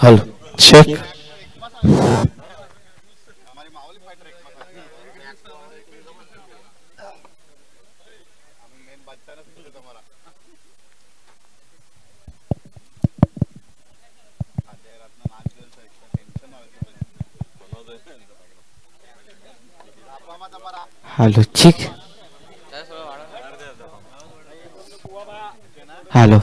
Hello check. Hello check. Hello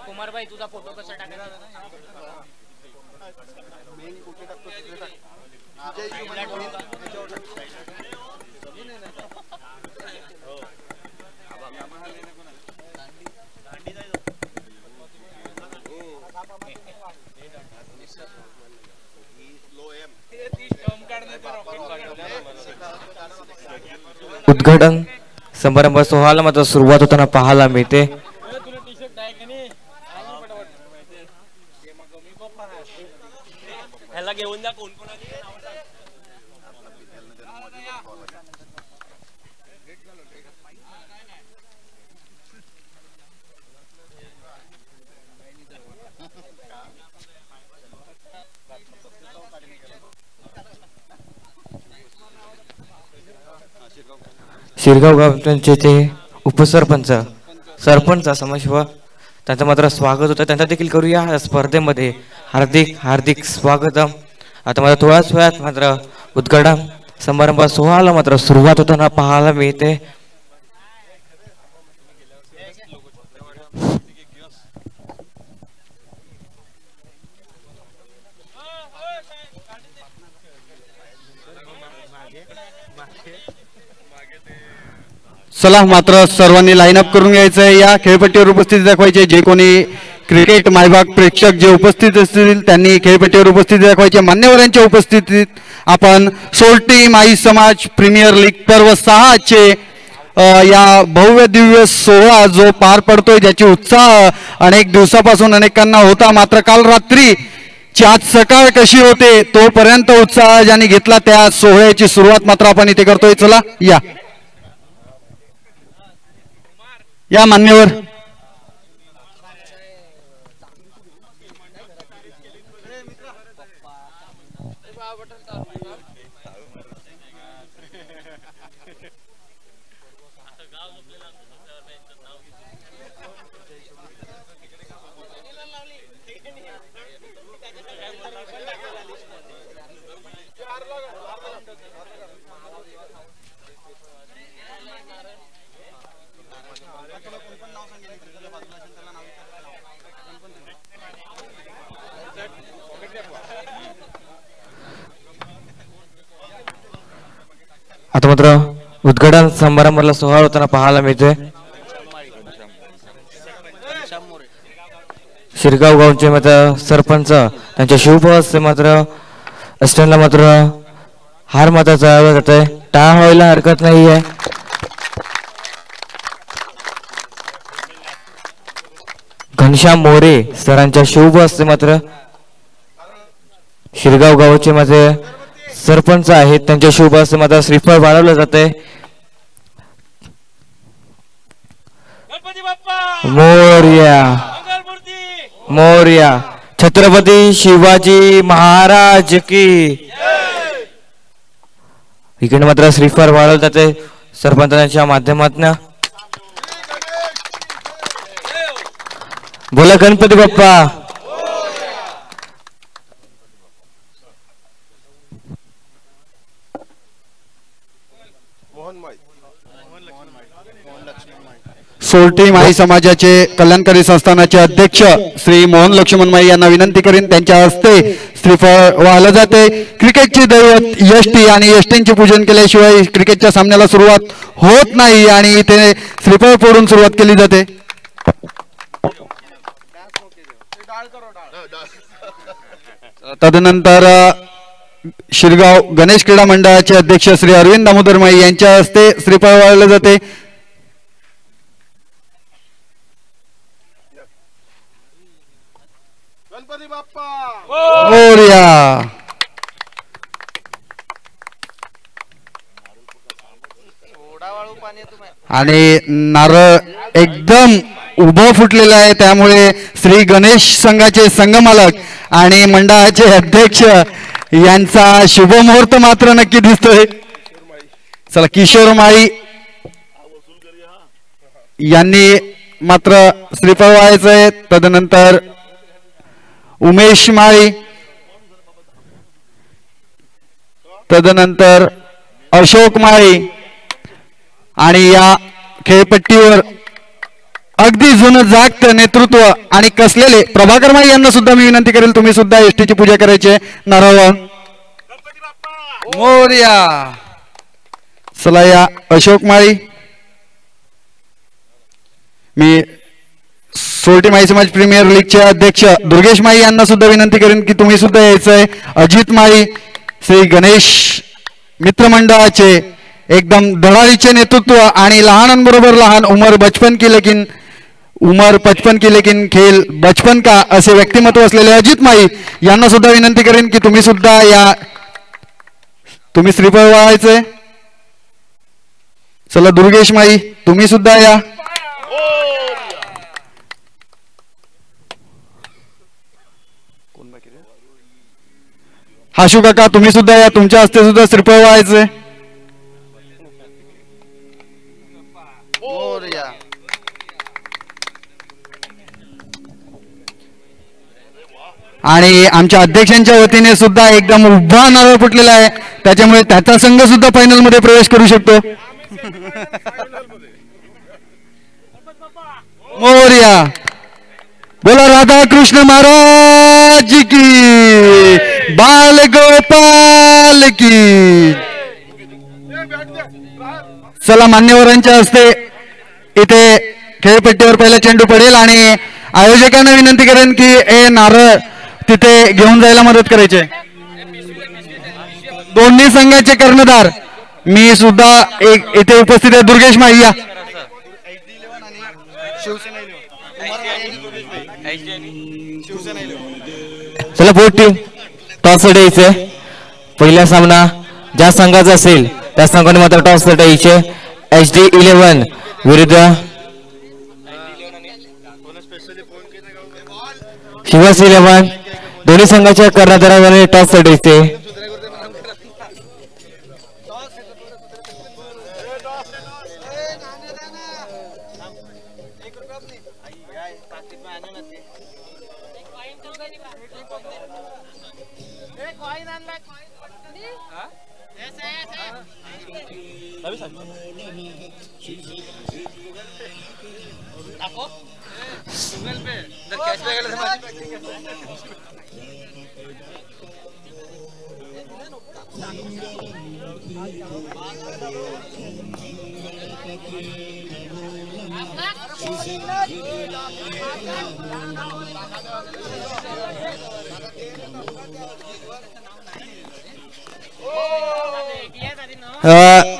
Kumar भाई तुझा photo कसा टाकायचा? उद्घाटन समारंभ सोहळ्याला मात्र सुरुवात होताना पाहायला मिळते। शिरगाव गावचे ते उपसरपंच सरपंच समावेश त्यांचं मात्र स्वागत होतं, त्यांचा देखील करूया या स्पर्धेमध्ये हार्दिक हार्दिक स्वागतम। आता मात्र थोड्याच वेळात मात्र उद्घाटन समारंभ सोहळ्याला मात्र सुरुवात होताना पाहायला मिळते। चला मात्र सर्वांनी लाईन अप करून घ्यायचं आहे। या खेळपट्टीवर उपस्थिती दाखवायची, जे कोणी क्रिकेट मायबाग प्रेक्षक जे उपस्थित असतील त्यांनी खेळपट्टीवर उपस्थिती दाखवायची। मान्यवरांच्या उपस्थितीत आपण सोल्टी माई समाज प्रीमियर लीग पर्व 6 चे या भव्य दिव्य सोहळा जो पार पडतोय, ज्याची उत्साह अनेक दिवसापासून अनेकांना होता, मात्र काल रात्री आज सकाळ कशी होते तोपर्यंत उत्साह ज्यांनी घेतला त्या सोहळ्याची सुरुवात मात्र आपण इथे करतोय। चला या मान्यवर आता मात्र उद्घाटन समारंभाला सोहळा होताना पाहायला मिळतोय। शिरगाव गावचे मात्र सरपंच त्यांच्या शुभ हस्ते मात्र स्टँडला मात्र हार मात्र चढवला जातोय, टाळ व्हायला हरकत नाहीये। घनश्याम मोरे सरांच्या शुभ हस्ते मात्र शिरगाव गावचे मात्र सरपंच आहेत, त्यांच्या शुभ हस्ते मात्र श्रीफळ वाढवलं जाते। मोरया मोरया छत्रपती शिवाजी महाराज की। इकडे मात्र श्रीफळ वाढवलं जाते सरपंचांच्या माध्यमातून। बोला गणपती बाप्पा। सोल्टी माई समाजाचे कल्याणकारी संस्थानाचे अध्यक्ष श्री मोहन लक्ष्मण माई यांना विनंती करीन त्यांच्या हस्ते श्रीफळ वाहलं जाते। क्रिकेटची दैवत यष्टी आणि यष्टींचे पूजन केल्याशिवाय क्रिकेटच्या सामन्याला सुरुवात होत नाही आणि इथे श्रीफळ फोडून सुरुवात केली जाते। तदनंतर शिरगाव गणेश क्रीडा मंडळाचे अध्यक्ष श्री अरविंद दामोदर माई यांच्या हस्ते श्रीफळ वाहलं जाते। मोरया. आणि नारळ एकदम उभं फुटलेलं आहे, त्यामुळे श्री गणेश संघाचे संघमालक आणि मंडळाचे अध्यक्ष यांचा शुभ मुहूर्त मात्र नक्की दिसतोय. चला, किशोर माळी यांनी मात्र श्रीफळ व्हायचंय. तदनंतर उमेश माळी, तदनंतर अशोक माळी. आणि या खेळपट्टीवर अगदी जुनं जागत नेतृत्व आणि कसलेले प्रभाकर माळी यांना सुद्धा मी विनंती करेल, तुम्ही सुद्धा एसटीची पूजा करायची. नारळ मोरया. चला, या अशोक माळी. मी सोरटी माळी समाज प्रीमियर लीगचे अध्यक्ष दुर्गेश माळी यांना सुद्धा विनंती करेन की तुम्ही सुद्धा यायचंय. अजित माळी, श्री गणेश मित्रमंडळाचे एकदम धडाडीचे नेतृत्व आणि लहानांबरोबर लहान उमर 55 की लेकिन खेल बचपन का असे व्यक्तिमत्व असलेले अजित माळी यांना सुद्धा विनंती करेन की तुम्ही सुद्धा या. तुम्ही श्रीफळ वाहायचंय. चला, दुर्गेश माळी तुम्ही सुद्धा या. हाशू काका तुम्ही सुद्धा या, तुमच्या हस्ते सुद्धा श्रीफळ वाहायचंय. आणि आमच्या अध्यक्षांच्या वतीने सुद्धा एकदम उभा नारळ फुटलेला आहे, त्याच्यामुळे त्याचा संघ सुद्धा फायनल मध्ये प्रवेश करू शकतो. मोरया. बोला राधा कृष्ण महाराज की, बाल गोपाल की. चला, मान्यवरांच्या हस्ते इथे खेळपट्टीवर पहिला चेंडू पडेल आणि आयोजकांना विनंती करेन की हे नारळ तिथे घेऊन जायला मदत करायचे. दोन्ही संघाचे कर्णधार मी सुद्धा इथे उपस्थित आहे. दुर्गेश माळी या. चला, बोट टीम टॉस द्यायचे. पहिला सामना ज्या संघाचा असेल त्या संघाने मात्र टॉस द्यायचे. HD11 विरुद्ध शिवास 11. दोन्ही संघाच्या कर्णधाराने टॉस द्यायचे.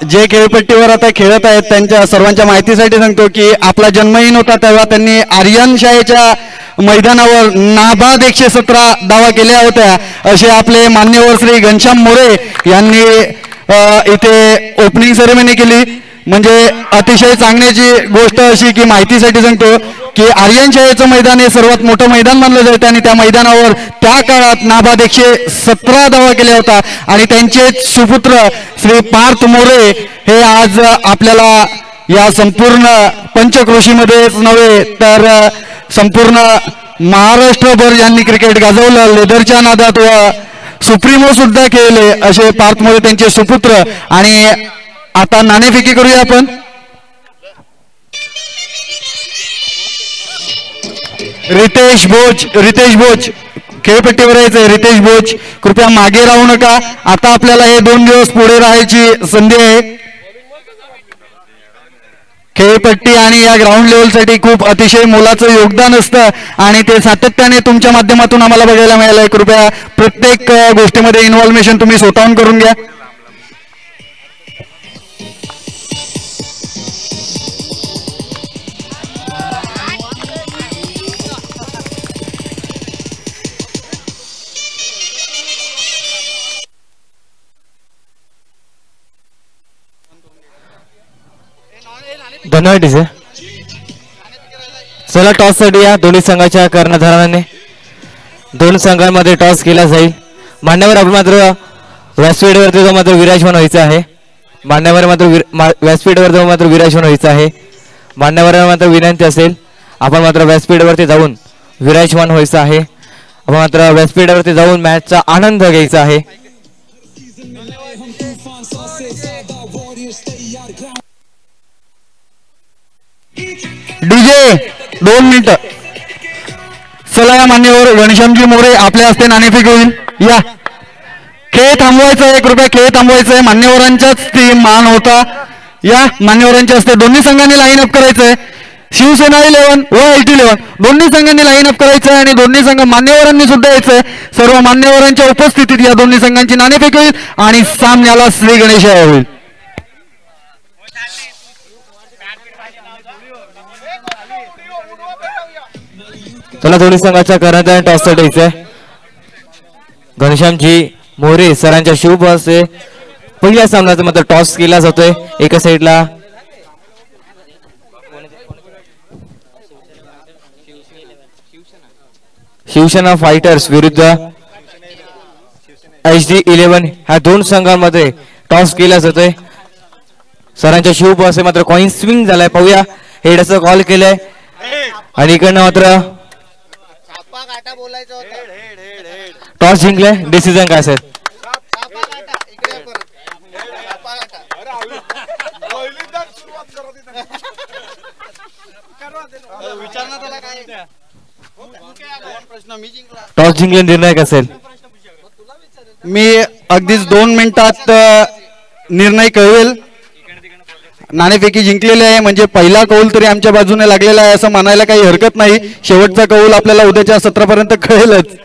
जे खेळपट्टीवर आता खेळत आहेत त्यांच्या सर्वांच्या माहितीसाठी सांगतो की आपला जन्महीन होता तेव्हा त्यांनी आर्यन शाळेच्या मैदानावर नाबाद 117 धावा केल्या होत्या असे आपले मान्यवर श्री घनश्याम मोरे यांनी इथे ओपनिंग सेरेमनी केली. म्हणजे अतिशय चांगल्याची गोष्ट अशी की माहितीसाठी सांगतो की आर्यन शाळेचं मैदान हे सर्वात मोठं मैदान मानलं जातं आणि त्या मैदानावर त्या काळात नाबाद 117 धावा केल्या होत्या आणि त्यांचे सुपुत्र श्री पार्थ मोरे हे आज आपल्याला या संपूर्ण पंचक्रोशीमध्येच नव्हे तर संपूर्ण महाराष्ट्रभर यांनी क्रिकेट गाजवलं. लेदरच्या नादात व सुप्रीमो सुद्धा खेळले असे पार्थ मोरे त्यांचे सुपुत्र. आणि आता नाणेफेकी करूया आपण. रितेश भोज खेळपट्टीवर यायचंय. रितेश भोज कृपया मागे राहू नका. आता आपल्याला हे 2 दिवस पुढे राहायची संधी आहे. खेळपट्टी आणि या ग्राउंड लेवलसाठी खूप अतिशय मोलाचं योगदान असतं आणि ते सातत्याने तुमच्या माध्यमातून आम्हाला बघायला मिळालंय. कृपया प्रत्येक गोष्टीमध्ये इन्व्हॉल्वेशन तुम्ही स्वतःहून करून घ्या. धन्यवाद टीचर. चला टॉस साठी या दोन्ही संघाच्या कर्णधाराने दोन संघांमध्ये टॉस केला जाईल. मान्यवर आपण मात्र व्यासपीठावरती जो मात्र विराजमान व्हायचं आहे. मान्यवर मात्र व्यासपीठावर जाऊन मात्र विराजमान व्हायचं आहे. मान्यवरांना मात्र विनंती असेल आपण मात्र व्यासपीठावरती जाऊन विराजमान व्हायचं आहे. आपण मात्र व्यासपीठावरती जाऊन मॅचचा आनंद घ्यायचा आहे. डीजे 2 मिनिटं. चला या मान्यवर घनश्यामजी मोरे आपल्या हस्ते नाणेफेक होईल. या खेळ थांबवायचा आहे, कृपया खेळ थांबवायचा आहे. मान्यवरांचाच ती मान होता. या मान्यवरांच्या हस्ते दोन्ही संघांनी लाईन अप करायचंय. शिवसेना 11 व LT 11 दोन्ही संघांनी लाईन अप करायचं आहे आणि दोन्ही संघ मान्यवरांनी सुद्धा यायचंय. सर्व मान्यवरांच्या उपस्थितीत या दोन्ही संघांची नाणेफेक होईल आणि सामन्याला श्री गणेश होईल. चला दोन्ही संघाच्या कर्णधार टॉस साठी आहे. घनश्यामजी मोरे सरांच्या शुभ हस्ते पहिल्या सामन्याचा मात्र टॉस केला जातोय. एका साईडला शिवसेना फायटर्स विरुद्ध HD 11 ह्या दोन संघांमध्ये टॉस केला जातोय. सरांच्या शुभ हस्ते मात्र कॉइन स्विंग झालाय. पाहूया हेडचा कॉल केलाय आणि इकडनं मात्र टॉस जिंकलाय. डिसिजन काय असेल? टॉस जिंकले निर्णय काय असेल? मी अगदीच 2 मिनिटात निर्णय कळवेल. नाणेफेकी जिंकलेली आहे म्हणजे पहिला कौल तरी आमच्या बाजूने लागलेला आहे असं म्हणायला काही हरकत नाही. शेवटचा कौल आपल्याला उद्याच्या सत्रापर्यंत कळेलच.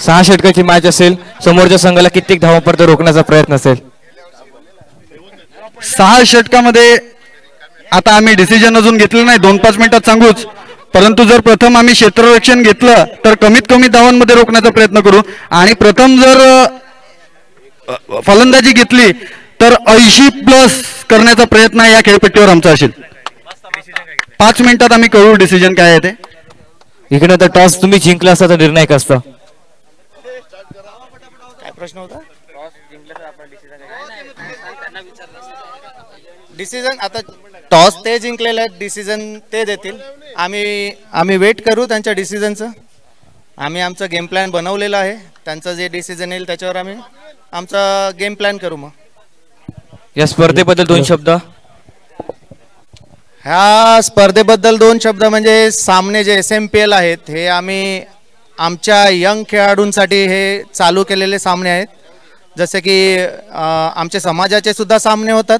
6 षटकाची मॅच असेल. समोरच्या संघाला कित्येक धावांपर्यंत रोखण्याचा प्रयत्न असेल. 6 षटकामध्ये आता आम्ही डिसिजन अजून घेतलं नाही. 2-5 मिनिटात सांगूच. परंतु जर प्रथम आम्ही क्षेत्ररक्षण घेतलं तर कमीत कमी धावांमध्ये रोखण्याचा प्रयत्न करू आणि प्रथम जर फलंदाजी घेतली तर 80+ करण्याचा प्रयत्न या खेळपट्टीवर आमचा असेल. 5 मिनिटात आम्ही कळू डिसिजन काय आहे ते. इकडे तर टॉस तुम्ही जिंकला असता तर निर्णय कसं? काय प्रश्न होता? डिसिजन आता टॉस ते जिंकलेले आहेत. डिसिजन ते देतील. आम्ही वेट करू त्यांच्या डिसिजनचं. आम्ही आमचं गेम प्लॅन बनवलेलं आहे. त्यांचं जे डिसिजन येईल त्याच्यावर आम्ही आमचा गेम प्लॅन करू. मग या स्पर्धेबद्दल 2 शब्द. ह्या स्पर्धेबद्दल 2 शब्द म्हणजे सामने जे SMPL आहेत हे आम्ही आमच्या यंग खेळाडूंसाठी हे चालू केलेले सामने आहेत. जसे की आमचे समाजाचे सुद्धा सामने होतात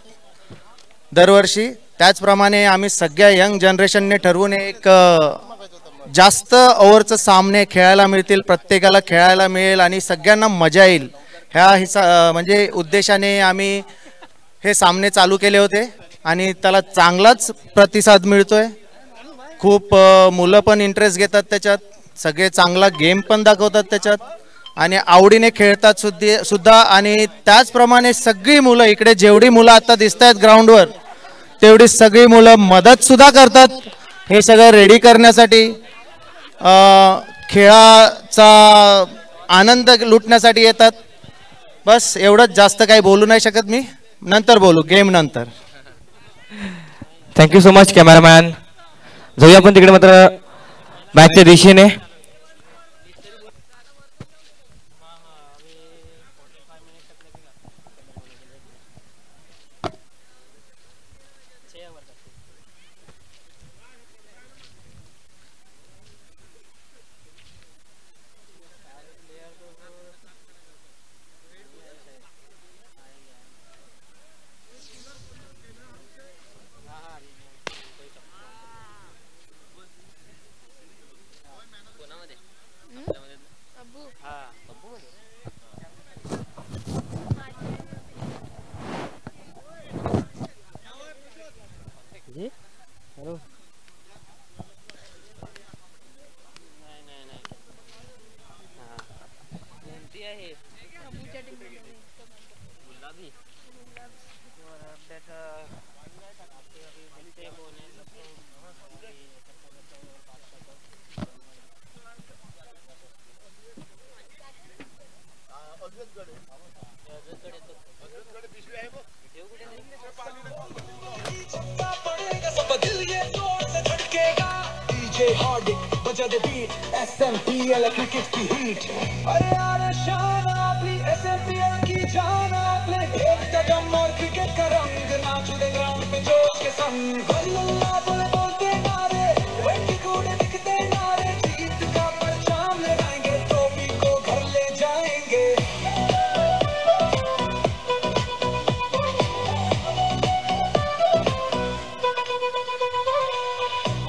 दरवर्षी. त्याचप्रमाणे आम्ही सगळ्या यंग जनरेशनने ठरवून एक जास्त ओव्हरचं सामने खेळायला मिळतील, प्रत्येकाला खेळायला मिळेल आणि सगळ्यांना मजा येईल ह्या म्हणजे उद्देशाने आम्ही हे सामने चालू केले होते आणि त्याला चांगलाच प्रतिसाद मिळतोय. खूप मुलं पण इंटरेस्ट घेतात त्याच्यात. सगळे चांगला गेम पण दाखवतात त्याच्यात आणि आवडीने खेळतात सुद्धा. आणि त्याचप्रमाणे सगळी मुलं इकडे जेवढी मुलं आता दिसत आहेत ग्राउंडवर तेवढी सगळी मुलं मदत सुद्धा करतात हे सगळं रेडी करण्यासाठी. खेळाचा आनंद लुटण्यासाठी येतात. बस एवढंच. जास्त काही बोलू नाही शकत मी. नंतर बोलू गेम नंतर. Thank you so much cameraman. जाऊया आपण तिकडे मात्र मॅचच्या दिशेने. बजा दे बीट SMPL क्रिकेट की हीट अरे यार शान आपली SMPL की जान आपले एक कदम और क्रिकेट का रंग नाचुदे ग्राउंड पे जोश के संग बल्ला बोले बोलते नारे वेटी कूड़े दिखते नारे जीत का परचम लगाएंगे ट्रॉफी को घर ले जाएंगे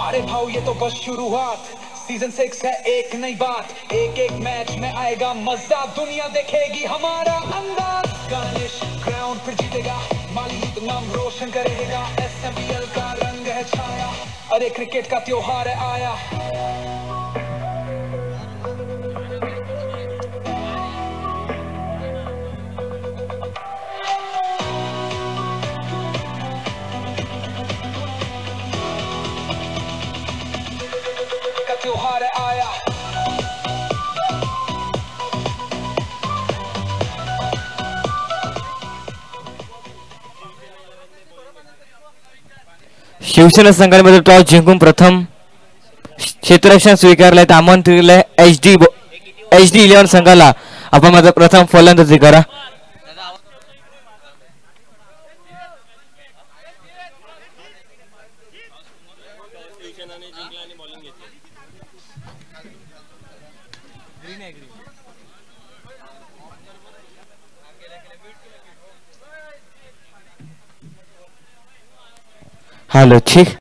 अरे भाव ये तो बस शुरुआत सीजन 6 है एक नई बात एक एक मैच में आएगा मजा दुनिया देखेगी हमारा अंदाज गानिश ग्राउंड पर जीतेगा माली नाम रोशन करेगा SMPL का रंग है छाया अरे क्रिकेट का त्योहार है आया त्योहार आया शिवसेना संघामध्ये टॉस जिंकून प्रथम क्षेत्ररक्षण स्वीकारलंय तर आमंत्रित HD 11 संघाला आपण माझा प्रथम फलंदाजी करा हेलो ठीक